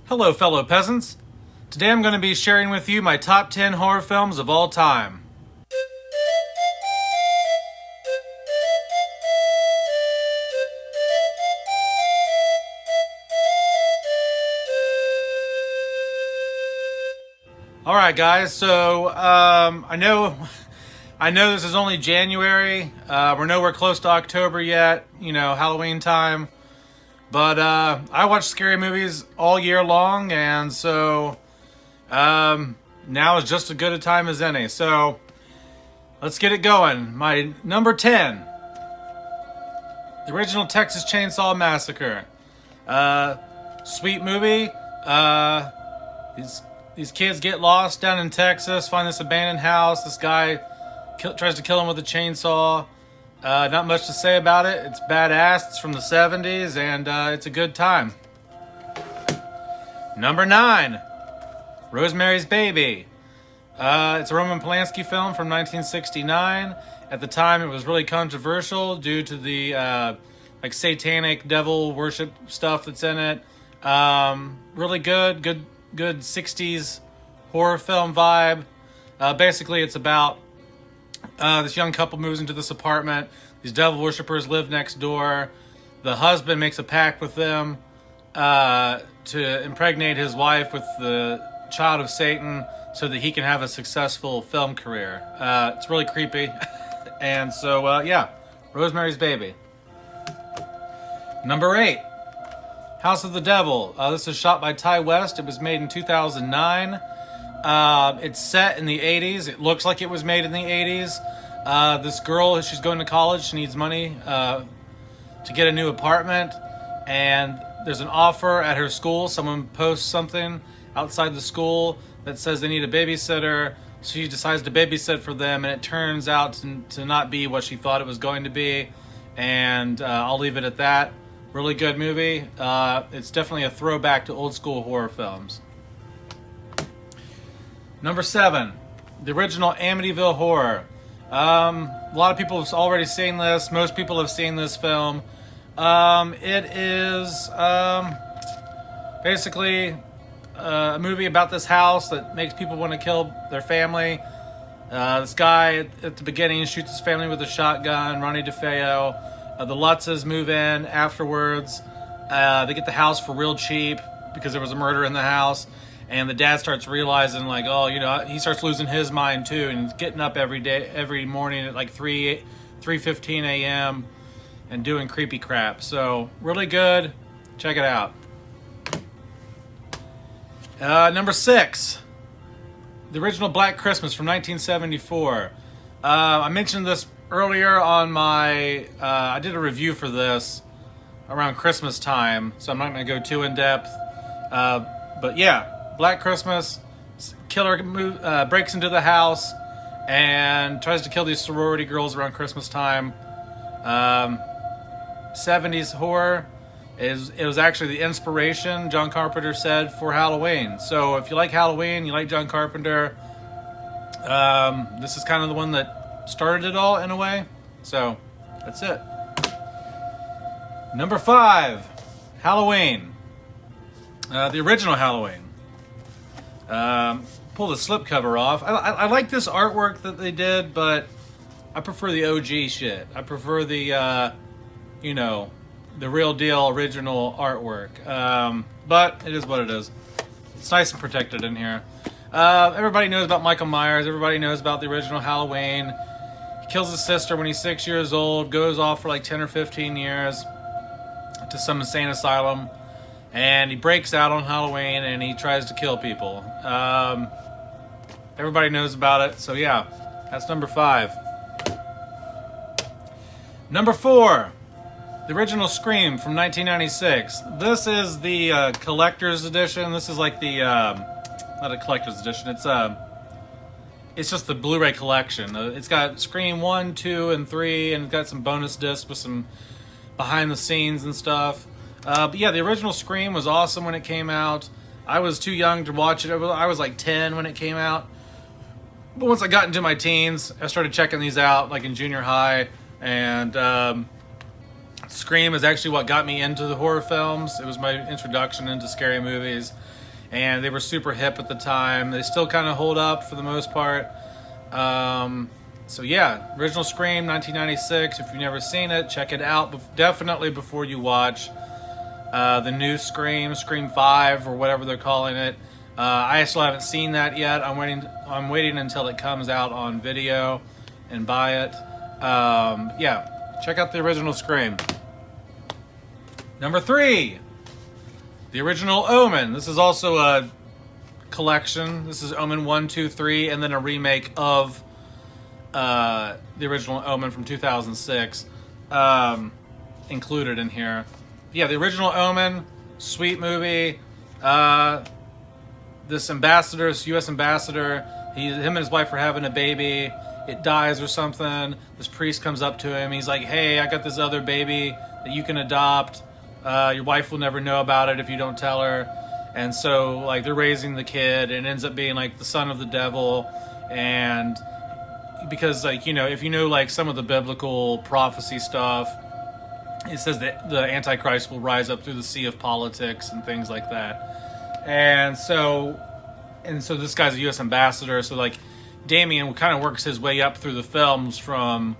Hello, fellow peasants. Today I'm going to be sharing with you my top 10 horror films of all time. All right, guys. So I know this is only January. We're nowhere close to October yet. You know, Halloween time. But I watch scary movies all year long, and so now is just as good a time as any. So let's get it going. My number 10, the original Texas Chainsaw Massacre. Sweet movie. These kids get lost down in Texas, find this abandoned house. This guy tries to kill them with a chainsaw. Not much to say about it. It's badass. It's from the 70s, and it's a good time. Number 9, Rosemary's Baby. It's a Roman Polanski film from 1969. At the time, it was really controversial due to the satanic devil worship stuff that's in it. Really good 60s horror film vibe. Basically, it's about this young couple moves into this apartment. These devil worshippers live next door. The husband makes a pact with them to impregnate his wife with the child of Satan so that he can have a successful film career. It's really creepy. And so, Rosemary's Baby. Number 8, House of the Devil. This is shot by Ty West. It was made in 2009. It's set in the 80s. It looks like it was made in the 80s. This girl, she's going to college. She needs money to get a new apartment. And there's an offer at her school. Someone posts something outside the school that says they need a babysitter. She decides to babysit for them, and it turns out to not be what she thought it was going to be. And I'll leave it at that. Really good movie. It's definitely a throwback to old school horror films. Number 7, the original Amityville Horror. A lot of people have already seen this. Most people have seen this film. It is basically a movie about this house that makes people want to kill their family. This guy at the beginning shoots his family with a shotgun, Ronnie DeFeo. The Lutzes move in afterwards. They get the house for real cheap because there was a murder in the house. And the dad starts realizing, he starts losing his mind too, and he's getting up every morning at like 3:15 a.m. and doing creepy crap. So really good. Check it out. Number 6, the original Black Christmas from 1974. I mentioned this earlier on my. I did a review for this around Christmas time, so I'm not going to go too in depth. But yeah. Black Christmas, killer breaks into the house and tries to kill these sorority girls around Christmas time. 70s horror. It was actually the inspiration, John Carpenter said, for Halloween. So if you like Halloween, you like John Carpenter, this is kind of the one that started it all in a way. So that's it. Number 5, Halloween. The original Halloween. Pull the slipcover off. I like this artwork that they did, but I prefer the OG shit. I prefer the real deal original artwork. But it is what it is. It's nice and protected in here. Everybody knows about Michael Myers. Everybody knows about the original Halloween. He kills his sister when he's 6 years old, goes off for like 10 or 15 years to some insane asylum. And he breaks out on Halloween and he tries to kill people. Everybody knows about it. So yeah, that's number 5. Number 4, the original Scream from 1996. This is the collector's edition. This is like the not a collector's edition. It's just the Blu-ray collection. It's got Scream 1, 2, and 3, and it's got some bonus discs with some behind the scenes and stuff. But yeah, the original Scream was awesome when it came out. I was too young to watch it. I was like 10 when it came out. But once I got into my teens, I started checking these out, like in junior high. And Scream is actually what got me into the horror films. It was my introduction into scary movies, and they were super hip at the time. They still kind of hold up for the most part. So yeah, original Scream, 1996. If you've never seen it, check it out. Definitely before you watch the new Scream, Scream 5 or whatever they're calling it. I still haven't seen that yet. I'm waiting until it comes out on video and buy it. Yeah, check out the original Scream. Number 3, the original Omen. This is also a collection. This is Omen 1, 2, 3, and then a remake of the original Omen from 2006 included in here. Yeah, the original Omen, sweet movie. This ambassador, this U.S. ambassador, him and his wife are having a baby. It dies or something. This priest comes up to him. He's like, "Hey, I got this other baby that you can adopt. Your wife will never know about it if you don't tell her." And so, like, they're raising the kid, and it ends up being like the son of the devil. And because, like, you know, if you know like some of the biblical prophecy stuff, it says that the Antichrist will rise up through the sea of politics and things like that. And so this guy's a U.S. ambassador. So like, Damien kind of works his way up through the films from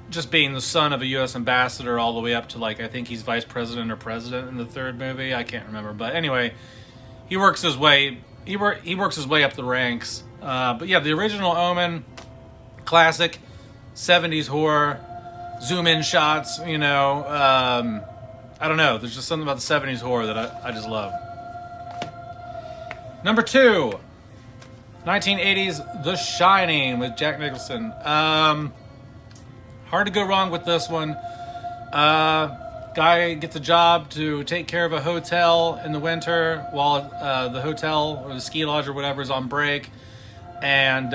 just being the son of a U.S. ambassador all the way up to, like, I think he's vice president or president in the third movie. I can't remember, but anyway, he works his way up the ranks. But yeah, the original Omen, classic 70s horror, zoom in shots. You know, I don't know. There's just something about the 70s horror that I just love. Number 2, 1980s The Shining with Jack Nicholson. Hard to go wrong with this one. Guy gets a job to take care of a hotel in the winter while the hotel or the ski lodge or whatever is on break. And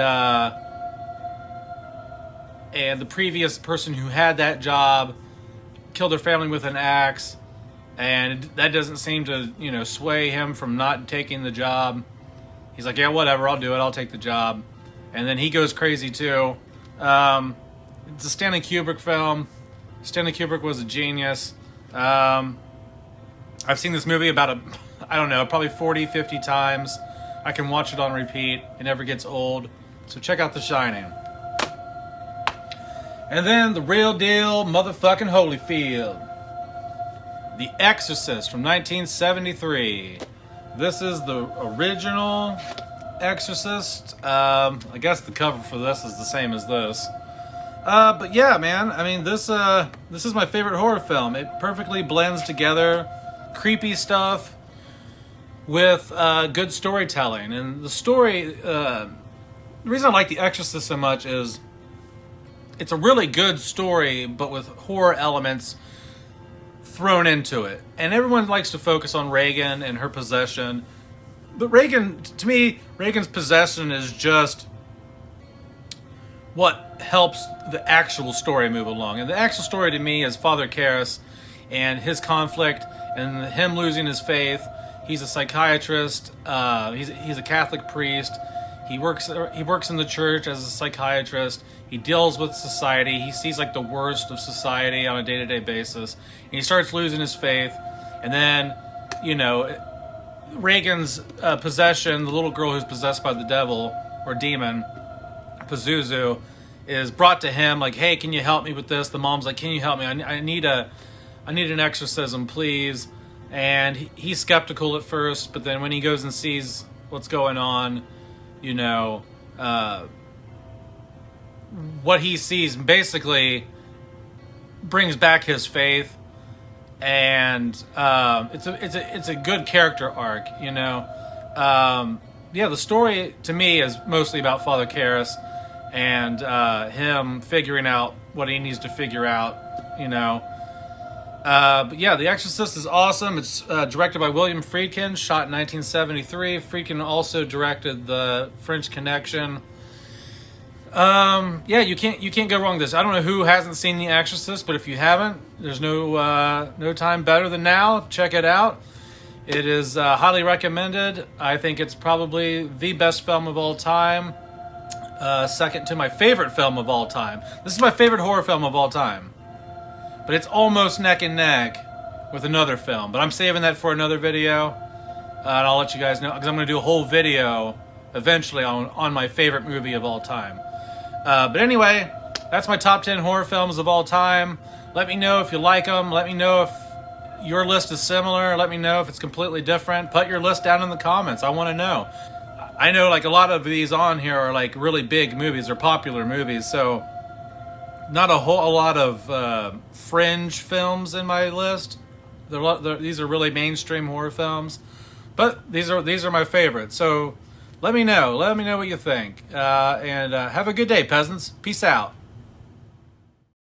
the previous person who had that job killed their family with an axe, and that doesn't seem to, you know, sway him from not taking the job. He's like, yeah, whatever, I'll do it, I'll take the job. And then he goes crazy too. It's a Stanley Kubrick film. Stanley Kubrick was a genius. I've seen this movie about probably 40, 50 times. I can watch it on repeat. It never gets old. So check out The Shining. And then the real deal motherfucking Holyfield. The Exorcist from 1973. This is the original Exorcist. I guess the cover for this is the same as this. But yeah, man, I mean, this is my favorite horror film. It perfectly blends together creepy stuff with good storytelling. And the story, the reason I like The Exorcist so much is it's a really good story, but with horror elements thrown into it. And everyone likes to focus on Regan and her possession. But to me, Regan's possession is just what helps the actual story move along. And the actual story to me is Father Karras and his conflict and him losing his faith. He's a psychiatrist. He's a Catholic priest. He works in the church as a psychiatrist. He deals with society. He sees like the worst of society on a day-to-day basis. And he starts losing his faith. And then, you know, Regan's possession, the little girl who's possessed by the devil or demon, Pazuzu, is brought to him like, hey, can you help me with this? The mom's like, can you help me? I need an exorcism, please. And he's skeptical at first, but then when he goes and sees what's going on, you know, what he sees basically brings back his faith, and it's a good character arc, you know. Yeah, the story to me is mostly about Father Karras and him figuring out what he needs to figure out, you know. But yeah, The Exorcist is awesome. It's directed by William Friedkin, shot in 1973. Friedkin also directed The French Connection. Yeah, you can't go wrong with this. I don't know who hasn't seen The Exorcist, but if you haven't, there's no time better than now. Check it out. It is highly recommended. I think it's probably the best film of all time. Second to my favorite film of all time. This is my favorite horror film of all time. but it's almost neck and neck with another film. But I'm saving that for another video, and I'll let you guys know, because I'm going to do a whole video eventually on my favorite movie of all time. But anyway, that's my top 10 horror films of all time. Let me know if you like them. Let me know if your list is similar. Let me know if it's completely different. Put your list down in the comments. I want to know. I know like a lot of these on here are like really big movies or popular movies, so not a lot of fringe films in my list. These are really mainstream horror films, but these are my favorites. So let me know what you think, and have a good day, peasants. Peace out.